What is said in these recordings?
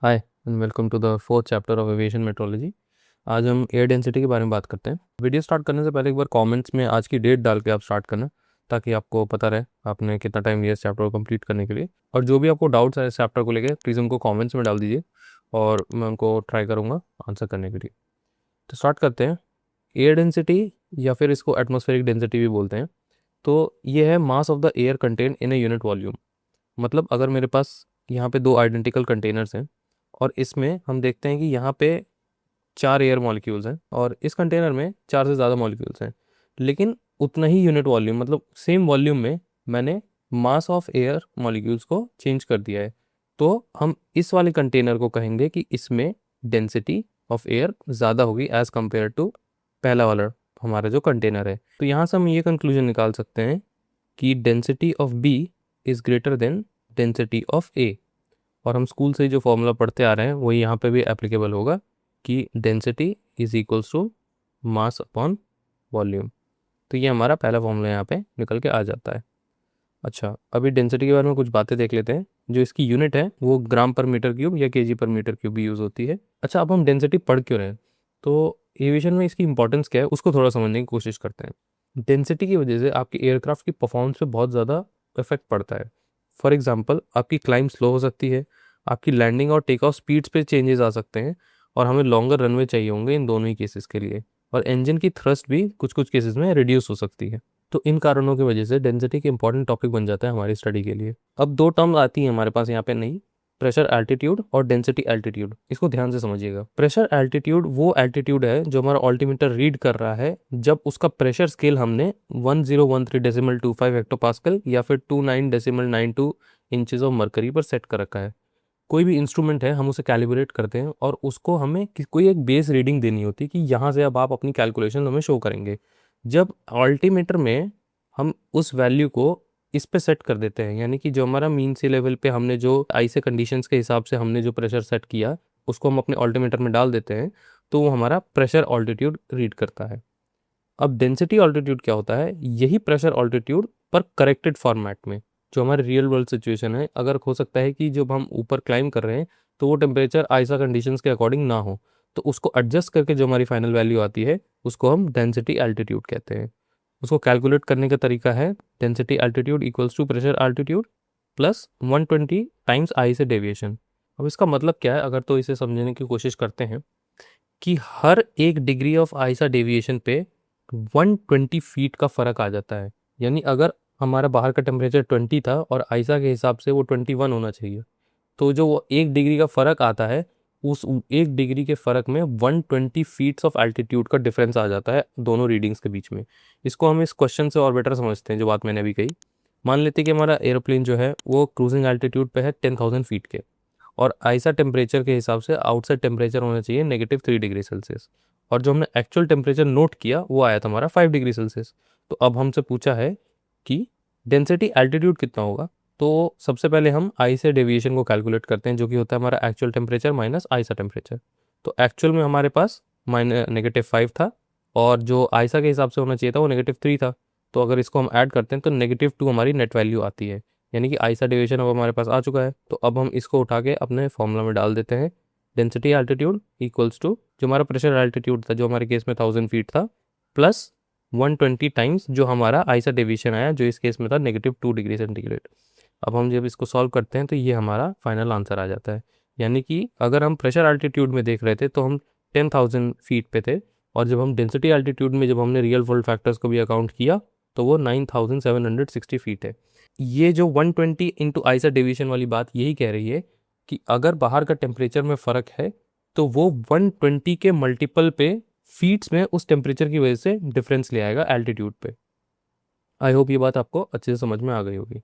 Hi and welcome to the fourth chapter of aviation meteorology. आज हम air density के बारे में बात करते हैं। वीडियो स्टार्ट करने से पहले एक बार कमेंट्स में आज की डेट डाल के आप स्टार्ट करना, ताकि आपको पता रहे आपने कितना टाइम लिया इस चैप्टर को कंप्लीट करने के लिए। और जो भी आपको डाउट्स है इस चैप्टर को लेकर प्लीज़ उनको कमेंट्स में डाल दीजिए और मैं उनको ट्राई करूँगा आंसर करने के लिए। तो स्टार्ट करते हैं। एयर डेंसिटी या फिर इसको एटमॉस्फेरिक डेंसिटी भी बोलते हैं। तो ये है mass of the air contain in a unit volume. मतलब अगर मेरे पास यहाँ पे दो आइडेंटिकल कंटेनर्स हैं और इसमें हम देखते हैं कि यहाँ पे 4 एयर मॉलिक्यूल्स हैं और इस कंटेनर में 4 से ज़्यादा मॉलिक्यूल्स हैं, लेकिन उतना ही यूनिट वॉल्यूम मतलब सेम वॉल्यूम में मैंने मास ऑफ एयर मॉलिक्यूल्स को चेंज कर दिया है। तो हम इस वाले कंटेनर को कहेंगे कि इसमें डेंसिटी ऑफ एयर ज़्यादा होगी एज़ कम्पेयर टू पहला वाला हमारा जो कंटेनर है। तो यहाँ से हम ये कंक्लूजन निकाल सकते हैं कि density of B is greater than density of A. और हम स्कूल से जो फॉर्मूला पढ़ते आ रहे हैं वही यहाँ पे भी एप्लीकेबल होगा कि density is equals to mass upon volume. तो ये हमारा पहला फॉर्मूला यहाँ पे निकल के आ जाता है। अच्छा, अभी डेंसिटी के बारे में कुछ बातें देख लेते हैं। जो इसकी यूनिट है वो ग्राम पर मीटर क्यूब या केजी पर मीटर क्यूब भी यूज़ होती है। अच्छा, अब हम डेंसिटी पढ़ क्यों रहे हैं, तो एविएशन में इसकी इंपॉर्टेंस क्या है उसको थोड़ा समझने की कोशिश करते हैं। डेंसिटी की वजह से आपकी एयरक्राफ्ट की परफॉर्मेंस पे बहुत ज़्यादा इफेक्ट पड़ता है। फॉर एग्जाम्पल, आपकी क्लाइंब स्लो हो सकती है, आपकी लैंडिंग और टेक ऑफ स्पीड्स पे चेंजेस आ सकते हैं, और हमें लॉन्गर रनवे चाहिए होंगे इन दोनों ही केसेस के लिए। और इंजन की थ्रस्ट भी कुछ कुछ केसेस में रिड्यूस हो सकती है। तो इन कारणों की वजह से डेंसिटी के इंपॉर्टेंट टॉपिक बन जाता है हमारी स्टडी के लिए। अब दो टर्म आती हैं हमारे पास यहाँ पे नई, प्रेशर एल्टीट्यूड और डेंसिटी एल्टीट्यूड। इसको ध्यान से समझिएगा। प्रेशर एल्टीट्यूड वो एल्टीट्यूड है जो हमारा ऑल्टीमीटर रीड कर रहा है जब उसका प्रेशर स्केल हमने 1013.25 हेक्टोपास्कल या फिर 29.92 इंचेस ऑफ मरकरी पर सेट कर रखा है। कोई भी इंस्ट्रूमेंट है हम उसे कैलिब्रेट करते हैं और उसको हमें कोई एक बेस रीडिंग देनी होती है कि यहाँ से अब आप अपनी कैलकुलेशन हमें शो करेंगे। जब अल्टीमीटर में हम उस वैल्यू को इस पे सेट कर देते हैं, यानी कि जो हमारा मीन सी लेवल पे हमने जो आई से कंडीशंस के हिसाब से हमने जो प्रेशर सेट किया उसको हम अपने अल्टीमीटर में डाल देते हैं, तो वो हमारा प्रेशर ऑल्टीट्यूड रीड करता है। अब डेंसिटी ऑल्टीट्यूड क्या होता है, यही प्रेशर ऑल्टीट्यूड पर करेक्टेड फॉर्मेट में जो हमारे रियल वर्ल्ड सिचुएशन है। अगर हो सकता है कि जब हम ऊपर क्लाइंब कर रहे हैं तो वो टेम्परेचर आइसा कंडीशंस के अकॉर्डिंग ना हो, तो उसको एडजस्ट करके जो हमारी फाइनल वैल्यू आती है उसको हम डेंसिटी एल्टीट्यूड कहते हैं। उसको कैलकुलेट करने का तरीका है density altitude equals to pressure altitude plus 120 times ISA deviation. अब इसका मतलब क्या है, अगर तो इसे समझने की कोशिश करते हैं कि हर 1 डिग्री ऑफ आइसा डेविएशन पे 120 फीट का फ़र्क आ जाता है। यानी अगर हमारा बाहर का टेम्परेचर 20 था और आइसा के हिसाब से वो 21 होना चाहिए, तो जो वो 1 डिग्री का फ़र्क आता है उस 1 डिग्री के फ़र्क में 120 फीट्स ऑफ एल्टीट्यूड का डिफरेंस आ जाता है दोनों रीडिंग्स के बीच में। इसको हम इस क्वेश्चन से और बेटर समझते हैं जो बात मैंने अभी कही। मान लेते हैं कि हमारा एरोप्लेन जो है वो क्रूजिंग एल्टीट्यूड पे है 10,000 फीट के, और आइसा टेम्परेचर के हिसाब से आउटसाइड टेम्परेचर होना चाहिए -3 डिग्री सेल्सियस, और जो हमने एक्चुअल टेम्परेचर नोट किया वो आया था हमारा 5 डिग्री सेल्सियस। तो अब हमसे पूछा है कि डेंसिटी एल्टीट्यूड कितना होगा। तो सबसे पहले हम आई से डेविएशन को कैलकुलेट करते हैं, जो कि होता है हमारा एक्चुअल टेम्परेचर माइनस आइसा टेम्परेचर। तो एक्चुअल में हमारे पास -5 था और जो आइसा के हिसाब से होना चाहिए था वो -3 था। तो अगर इसको हम ऐड करते हैं तो -2 हमारी नेट वैल्यू आती है, यानी कि आइसा डेविएशन अब हमारे पास आ चुका है। तो अब हम इसको उठा के अपने फॉर्मूला में डाल देते हैं। डेंसिटी एल्टीट्यूड इक्वल्स टू जो हमारा प्रेशर एल्टीट्यूड था जो हमारे केस में 1000 फीट था, प्लस 120 टाइम्स जो हमारा आइसा डेविएशन आया जो इस केस में था -2 डिग्री सेंटीग्रेड। अब हम जब इसको सॉल्व करते हैं तो ये हमारा फाइनल आंसर आ जाता है। यानी कि अगर हम प्रेशर एल्टीट्यूड में देख रहे थे तो हम 10,000 फीट पे थे, और जब हम डेंसिटी एल्टीट्यूड में जब हमने रियल वर्ल्ड फैक्टर्स को भी अकाउंट किया तो वो 9,760 फीट है। ये जो 120 इंटू आइसा डेविएशन वाली बात यही कह रही है कि अगर बाहर का टेम्परेचर में फ़र्क है तो वो 120 के मल्टीपल पे फीट्स में उस टेम्परेचर की वजह से डिफरेंस ले आएगा एल्टीट्यूड पे। आई होप ये बात आपको अच्छे से समझ में आ गई होगी।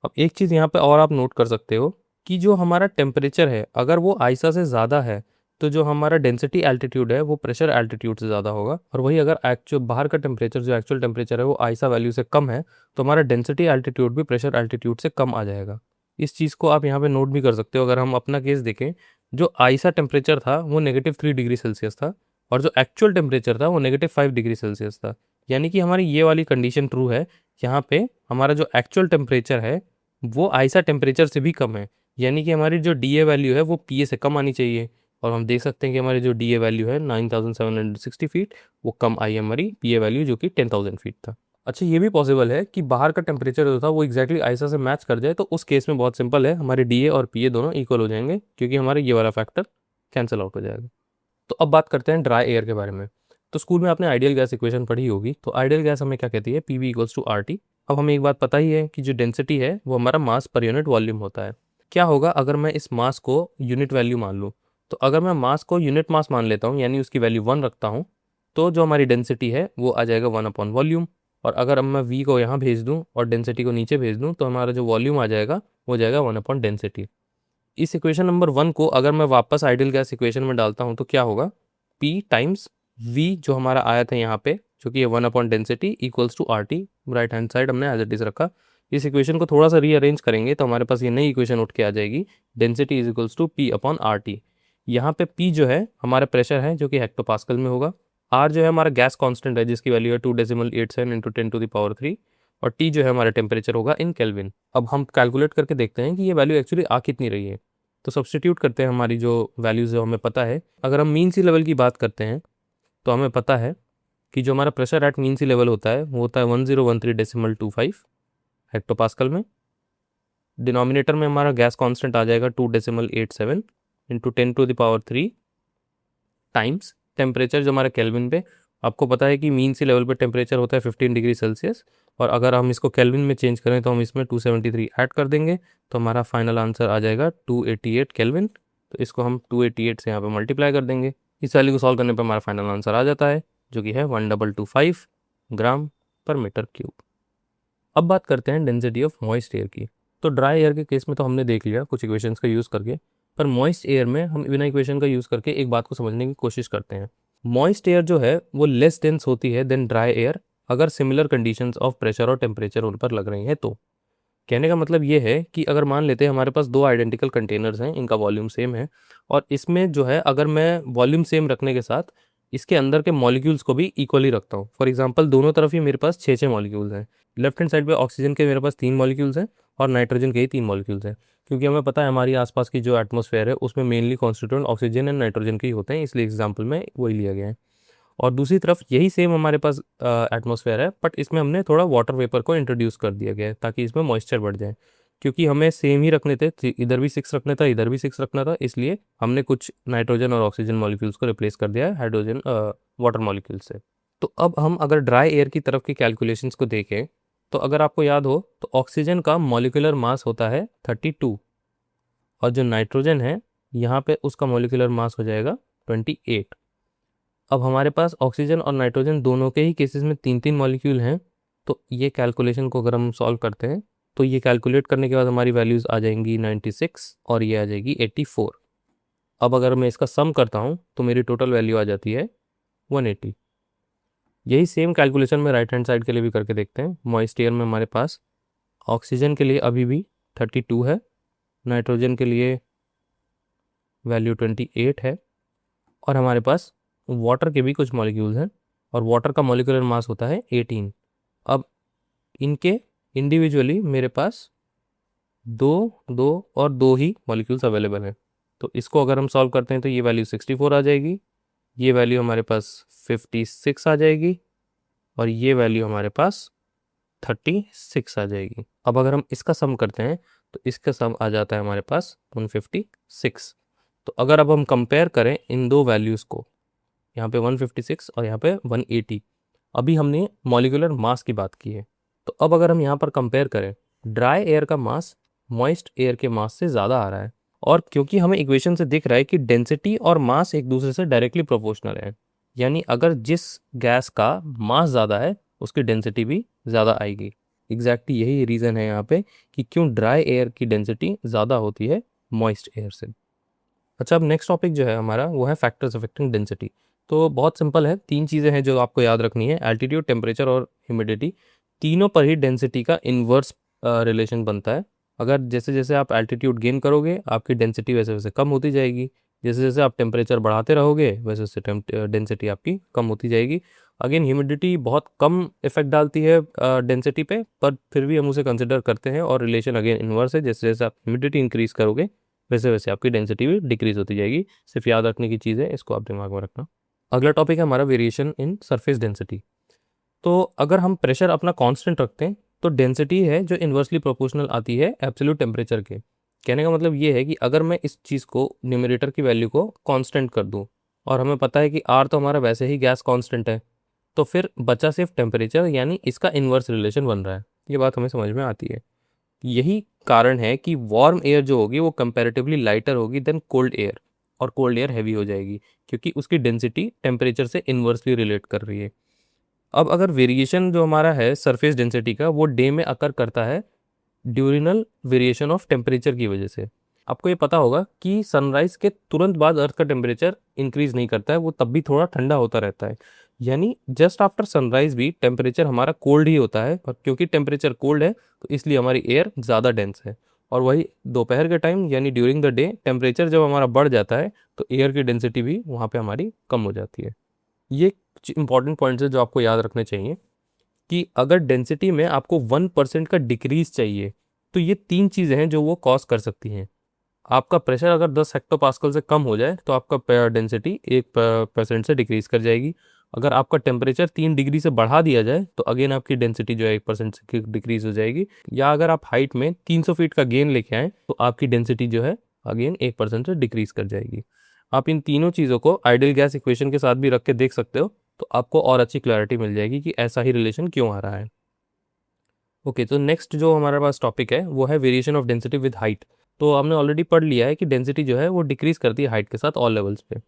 अब एक चीज़ यहाँ पे और आप नोट कर सकते हो कि जो हमारा टेम्परेचर है अगर वो आइसा से ज़्यादा है तो जो हमारा डेंसिटी एल्टीट्यूड है वो प्रेशर एल्टीट्यूड से ज़्यादा होगा, और वही अगर एक्चुअल बाहर का टेम्परेचर जो एक्चुअल टेम्परेचर है वो आइसा वैल्यू से कम है तो हमारा डेंसिटी एल्टीट्यूड भी प्रेशर एल्टीट्यूड से कम आ जाएगा। इस चीज़ को आप यहाँ पे नोट भी कर सकते हो। अगर हम अपना केस देखें, जो आइसा टेम्परेचर था वो -3 डिग्री सेल्सियस था और जो एक्चुअल टेम्परेचर था वो -5 डिग्री सेल्सियस था। यानी कि हमारी ये वाली कंडीशन ट्रू है। यहाँ पे हमारा जो एक्चुअल टेम्परेचर है वो आइसा टेम्परेचर से भी कम है, यानी कि हमारी जो डी ए वैल्यू है वो पी ए से कम आनी चाहिए, और हम देख सकते हैं कि हमारी जो डी ए वैल्यू है 9760 फीट वो कम आई है हमारी पी ए वैल्यू जो कि 10,000 फीट था। अच्छा, ये भी पॉसिबल है कि बाहर का टेम्परेचर जो था वो एक्जैक्टली आईएसए से मैच कर जाए, तो उस केस में बहुत सिंपल है, हमारे डी ए और पी ए दोनों इक्वल हो जाएंगे क्योंकि हमारे ये वाला फैक्टर कैंसिल आउट हो जाएगा। तो अब बात करते हैं ड्राई एयर के बारे में। तो स्कूल में आपने आइडियल गैस इक्वेशन पढ़ी होगी, तो आइडियल गैस हमें क्या कहती है, P V equals to R T. अब हमें एक बात पता ही है कि जो डेंसिटी है वो हमारा मास पर यूनिट वॉल्यूम होता है। क्या होगा अगर मैं इस मास को यूनिट वैल्यू मान लूँ, तो अगर मैं मास को यूनिट मास मान लेता हूँ यानी उसकी वैल्यू 1 रखता हूँ, तो जो हमारी डेंसिटी है वो आ जाएगा 1/वॉल्यूम। और अगर अब मैं वी को यहाँ भेज दूँ और डेंसिटी को नीचे भेज दूँ, तो हमारा जो वॉल्यूम आ जाएगा वो जाएगा 1/डेंसिटी। इस इक्वेशन नंबर 1 को अगर मैं वापस आइडियल गैस इक्वेशन में डालता हूँ तो क्या होगा, P टाइम्स V जो हमारा आया था यहाँ पे, जो कि ये 1/डेंसिटी equals to R T, right hand side हमने एज इट इज रखा। इस इक्वेशन को थोड़ा सा रीअरेंज करेंगे तो हमारे पास ये नई इक्वेशन उठ के आ जाएगी, density is equals to P/RT। यहाँ पे P जो है हमारा प्रेशर है जो कि हेक्टोपास्कल में होगा, R जो है हमारा गैस कांस्टेंट है जिसकी वैल्यू है 2.87 इंटू 10⁻3, और T जो है हमारा टेम्परेचर होगा इन केल्विन। अब हम कैलकुलेट करके देखते हैं कि ये वैल्यू एक्चुअली आ कितनी रही है। तो सब्सटीट्यूट करते हैं हमारी जो वैल्यूज़ जो हमें पता है। अगर हम मीन सी लेवल की बात करते हैं तो हमें पता है कि जो हमारा pressure at mean sea level होता है वो होता है 1013.25 हेक्टोपास्कल में। डिनोमिनेटर में हमारा गैस कांस्टेंट आ जाएगा 2.87 इंटू 10⁻3 टाइम्स टेम्परेचर जो हमारे केल्विन पे, आपको पता है कि मीन सी लेवल पे टेम्परेचर होता है 15 डिग्री सेल्सियस, और अगर हम इसको केल्विन में चेंज करें तो हम इसमें 273 ऐड कर देंगे, तो हमारा फाइनल आंसर आ जाएगा 288 केल्विन। तो इसको हम 288 से यहाँ पे मल्टीप्लाई कर देंगे। इस वैल्यू को सॉल्व करने पर हमारा फाइनल आंसर आ जाता है जो कि है 1225 ग्राम पर मीटर क्यूब। अब बात करते हैं डेंसिटी ऑफ मॉइस्ट एयर की। तो ड्राई एयर के केस में तो हमने देख लिया कुछ इक्वेशंस का यूज़ करके, पर मॉइस्ट एयर में हम बिना इक्वेशन का यूज़ करके एक बात को समझने की कोशिश करते हैं। मॉइस्ट एयर जो है वो लेस डेंस होती है देन ड्राई एयर अगर सिमिलर कंडीशंस ऑफ प्रेशर और टेम्परेचर उन पर लग रही हैं तो। कहने का मतलब ये है कि अगर मान लेते हैं हमारे पास दो आइडेंटिकल कंटेनर्स हैं, इनका वॉल्यूम सेम है, और इसमें जो है अगर मैं वॉल्यूम सेम रखने के साथ इसके अंदर के मॉलिक्यूल्स को भी इक्वली रखता हूँ। फॉर एग्जांपल दोनों तरफ ही मेरे पास 6 मॉलिक्यूल्स हैं। लेफ्ट हैंड साइड पे ऑक्सीजन के मेरे पास 3 मॉलिक्यूल्स हैं और नाइट्रोजन के ही 3 मॉलिक्यूल्स हैं, क्योंकि हमें पता है हमारी आसपास की जो एटमॉस्फेयर है उसमें mainly constituent oxygen and nitrogen के ही होते हैं, इसलिए एग्जाम्पल में वही लिया गया है। और दूसरी तरफ यही सेम हमारे पास एटमॉस्फेयर है, बट इसमें हमने थोड़ा वाटर वेपर को इंट्रोड्यूस कर दिया गया है ताकि इसमें मॉइस्चर बढ़ जाए। क्योंकि हमें सेम ही रखने थे, इधर भी 6 रखना था, इधर भी 6 रखना था, इसलिए हमने कुछ नाइट्रोजन और ऑक्सीजन मॉलिक्यूल्स को रिप्लेस कर दिया है हाइड्रोजन वाटर मॉलिक्यूल से। तो अब हम अगर ड्राई एयर की तरफ की कैलकुलेशंस को देखें तो अगर आपको याद हो तो ऑक्सीजन का मॉलिक्यूलर मास होता है 32, और जो नाइट्रोजन है यहाँ पे उसका मॉलिक्यूलर मास हो जाएगा 28। अब हमारे पास ऑक्सीजन और नाइट्रोजन दोनों के ही केसेस में 3 मॉलिक्यूल हैं, तो ये कैलकुलेशन को अगर हम सॉल्व करते हैं तो ये कैलकुलेट करने के बाद हमारी वैल्यूज़ आ जाएंगी 96 और ये आ जाएगी 84। अब अगर मैं इसका सम करता हूँ तो मेरी टोटल वैल्यू आ जाती है 180। यही सेम कैलकुलेशन में राइट हैंड साइड के लिए भी करके देखते हैं। मॉइस्ट एयर में हमारे पास ऑक्सीजन के लिए अभी भी 32 है, नाइट्रोजन के लिए वैल्यू 28 है, और हमारे पास वाटर के भी कुछ मॉलिक्यूल्स हैं और वाटर का मॉलिक्यूलर मास होता है 18। अब इनके इंडिविजुअली मेरे पास दो ही मॉलिक्यूल्स अवेलेबल हैं, तो इसको अगर हम सॉल्व करते हैं तो ये वैल्यू 64 आ जाएगी, ये वैल्यू हमारे पास 56 आ जाएगी, और ये वैल्यू हमारे पास 36 आ जाएगी। अब अगर हम इसका सम करते हैं तो इसका सम आ जाता है हमारे पास 156। तो अगर अब हम कंपेयर करें इन दो वैल्यूज़ को, यहाँ पे 156 और यहाँ पे 180, अभी हमने मॉलिक्यूलर मास की बात की है, तो अब अगर हम यहाँ पर कंपेयर करें, ड्राई एयर का मास मॉइस्ट एयर के मास से ज़्यादा आ रहा है, और क्योंकि हमें इक्वेशन से दिख रहा है कि डेंसिटी और मास एक दूसरे से डायरेक्टली प्रोपोर्शनल है, यानी अगर जिस गैस का मास ज़्यादा है उसकी डेंसिटी भी ज़्यादा आएगी। एग्जैक्टली यही रीज़न है यहाँ पे कि क्यों ड्राई एयर की डेंसिटी ज़्यादा होती है मॉइस्ट एयर से। अच्छा, अब नेक्स्ट टॉपिक जो है हमारा वो है फैक्टर्स अफेक्टिंग डेंसिटी। तो बहुत सिंपल है, 3 चीज़ें हैं जो आपको याद रखनी है, एल्टीट्यूड, टेम्परेचर और ह्यूमिडिटी। तीनों पर ही डेंसिटी का इन्वर्स रिलेशन बनता है। अगर जैसे जैसे आप एल्टीट्यूड गेन करोगे आपकी डेंसिटी वैसे वैसे कम होती जाएगी, जैसे जैसे आप टेम्परेचर बढ़ाते रहोगे वैसे वैसे डेंसिटी आपकी कम होती जाएगी। अगेन ह्यूमिडिटी बहुत कम इफेक्ट डालती है डेंसिटी पे, पर फिर भी हम उसे कंसिडर करते हैं और रिलेशन अगेन इन्वर्स है। जैसे जैसे आप ह्यूमिडिटी इंक्रीज करोगे वैसे वैसे आपकी डेंसिटी भी डिक्रीज होती जाएगी। सिर्फ याद रखने की चीज़ है, इसको आप दिमाग में रखना। अगला टॉपिक है हमारा वेरिएशन इन सरफेस डेंसिटी। तो अगर हम प्रेशर अपना कांस्टेंट रखते हैं तो डेंसिटी है जो इन्वर्सली प्रोपोर्शनल आती है एब्सोल्यूट टेम्परेचर के। कहने का मतलब ये है कि अगर मैं इस चीज़ को न्यूमरेटर की वैल्यू को कांस्टेंट कर दूं और हमें पता है कि आर तो हमारा वैसे ही गैस कांस्टेंट है, तो फिर बचा सिर्फ टेम्परेचर, यानी इसका इन्वर्स रिलेशन बन रहा है। ये बात हमें समझ में आती है। यही कारण है कि वार्म एयर जो होगी वो कंपैरेटिवली लाइटर होगी देन कोल्ड एयर, और कोल्ड एयर हैवी हो जाएगी क्योंकि उसकी डेंसिटी टेम्परेचर से इन्वर्सली रिलेट कर रही है। अब अगर वेरिएशन जो हमारा है सरफेस डेंसिटी का वो डे में अकर करता है ड्यूरिनल वेरिएशन ऑफ टेम्परेचर की वजह से। आपको ये पता होगा कि सनराइज के तुरंत बाद अर्थ का टेम्परेचर इंक्रीज नहीं करता है, वो तब भी थोड़ा ठंडा होता रहता है। यानी जस्ट आफ्टर सनराइज भी टेम्परेचर हमारा कोल्ड ही होता है, और क्योंकि टेम्परेचर कोल्ड है तो इसलिए हमारी एयर ज़्यादा डेंस है। और वही दोपहर के टाइम यानी ड्यूरिंग द डे टेम्परेचर जब हमारा बढ़ जाता है तो एयर की डेंसिटी भी वहाँ पे हमारी कम हो जाती है। ये इंपॉर्टेंट पॉइंट्स है जो आपको याद रखने चाहिए कि अगर डेंसिटी में आपको 1% का डिक्रीज चाहिए तो ये 3 चीज़ें हैं जो वो कॉज कर सकती हैं। आपका प्रेशर अगर 10 हेक्टोपास्कल से कम हो जाए तो आपका डेंसिटी 1% से डिक्रीज कर जाएगी। अगर आपका टेम्परेचर 3 डिग्री से बढ़ा दिया जाए तो अगेन आपकी डेंसिटी जो है 1% से डिक्रीज हो जाएगी। या अगर आप हाइट में 300 फीट का गेन लेके आए तो आपकी डेंसिटी जो है अगेन 1% से डिक्रीज कर जाएगी। आप इन तीनों चीज़ों को आइडियल गैस इक्वेशन के साथ भी रख के देख सकते हो, तो आपको और अच्छी क्लैरिटी मिल जाएगी कि ऐसा ही रिलेशन क्यों आ रहा है। ओके, तो नेक्स्ट जो हमारे पास टॉपिक है वो है variation of density with height. तो हमने ऑलरेडी पढ़ लिया है कि डेंसिटी जो है वो डिक्रीज करती है हाइट के साथ ऑल लेवल्स पे।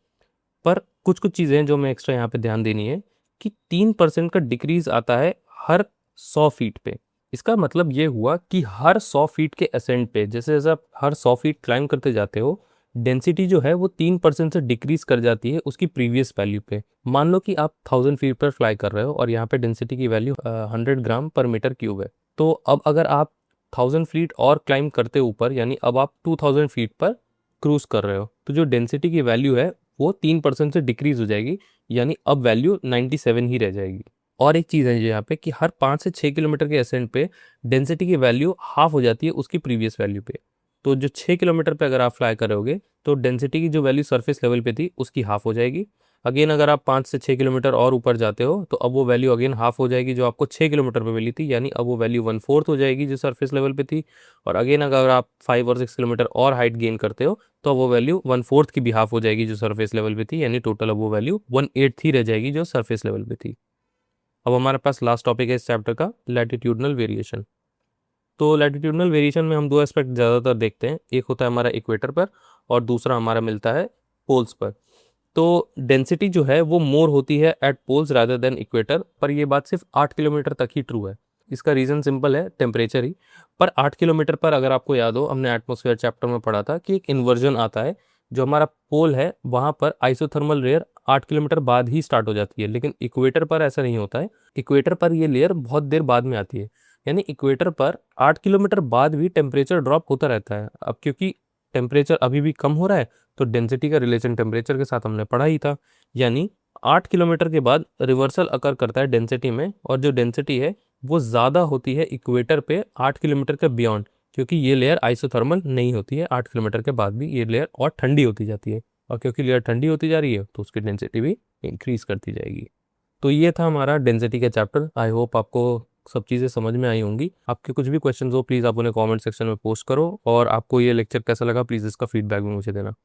पर कुछ कुछ चीज़ें हैं जो मैं एक्स्ट्रा यहाँ पे ध्यान देनी है कि 3% का डिक्रीज आता है हर 100 फीट पे। इसका मतलब ये हुआ कि हर 100 फीट के असेंट पे, जैसे जैसे आप हर 100 फीट क्लाइम करते जाते हो, डेंसिटी जो है वो 3% से डिक्रीज कर जाती है उसकी प्रीवियस वैल्यू पे। मान लो कि आप 1000 फीट पर फ्लाई कर रहे हो और यहाँ पे डेंसिटी की वैल्यू 100 ग्राम पर मीटर क्यूब है। तो अब अगर आप 1000 फीट और क्लाइम करते ऊपर, यानी अब आप 2000 फीट पर क्रूज कर रहे हो, तो जो डेंसिटी की वैल्यू है वो 3% से डिक्रीज हो जाएगी, यानी अब वैल्यू 97 ही रह जाएगी। और एक चीज़ है यहाँ पे कि हर 5 से 6 किलोमीटर के असेंट पे डेंसिटी की वैल्यू हाफ हो जाती है उसकी प्रीवियस वैल्यू पे। तो जो 6 किलोमीटर पे अगर आप फ्लाई करोगे तो डेंसिटी की जो वैल्यू सरफेस लेवल पे थी उसकी हाफ हो जाएगी। अगेन अगर आप 5 से 6 किलोमीटर और ऊपर जाते हो तो अब वो वैल्यू अगेन हाफ हो जाएगी जो आपको 6 किलोमीटर पे मिली थी, यानी अब वो वैल्यू 1/4 हो जाएगी जो सरफेस लेवल पे थी। और अगेन अगर आप 5 और 6 किलोमीटर और हाइट गेन करते हो तो वो वैल्यू 1/4 की भी हाफ हो जाएगी जो सरफेस लेवल पे थी, यानी टोटल अब वो वैल्यू 1/8 ही रह जाएगी जो सरफेस लेवल पे थी। अब हमारे पास लास्ट टॉपिक है इस चैप्टर का, लैटिट्यूडनल वेरिएशन। तो लैटिट्यूडनल वेरिएशन में हम दो एस्पेक्ट ज़्यादातर देखते हैं, एक होता है हमारा इक्वेटर पर और दूसरा हमारा मिलता है पोल्स पर। तो डेंसिटी जो है वो मोर होती है at poles rather than equator, पर ये बात सिर्फ 8 किलोमीटर तक ही ट्रू है। इसका रीज़न सिंपल है, टेम्परेचर ही। पर 8 किलोमीटर पर अगर आपको याद हो, हमने एटमॉस्फेयर चैप्टर में पढ़ा था कि एक इन्वर्जन आता है, जो हमारा पोल है वहाँ पर आइसोथर्मल लेयर 8 किलोमीटर बाद ही स्टार्ट हो जाती है, लेकिन इक्वेटर पर ऐसा नहीं होता है। इक्वेटर पर ये लेयर बहुत देर बाद में आती है, यानी इक्वेटर पर 8 किलोमीटर बाद भी टेम्परेचर ड्रॉप होता रहता है। अब क्योंकि टेम्परेचर अभी भी कम हो रहा है तो डेंसिटी का रिलेशन टेम्परेचर के साथ हमने पढ़ा ही था, यानी 8 किलोमीटर के बाद रिवर्सल अकर करता है डेंसिटी में, और जो डेंसिटी है वो ज़्यादा होती है इक्वेटर पे 8 किलोमीटर के बियॉन्ड, क्योंकि ये लेयर आइसोथर्मल नहीं होती है। 8 किलोमीटर के बाद भी ये लेयर और ठंडी होती जाती है, और क्योंकि लेयर ठंडी होती जा रही है तो उसकी डेंसिटी भी इंक्रीज करती जाएगी। तो ये था हमारा डेंसिटी का चैप्टर। आई होप आपको सब चीज़ें समझ में आई होंगी। आपके कुछ भी क्वेश्चंस हो प्लीज़ आप उन्हें कमेंट सेक्शन में पोस्ट करो, और आपको ये लेक्चर कैसा लगा प्लीज़ इसका फीडबैक भी मुझे देना।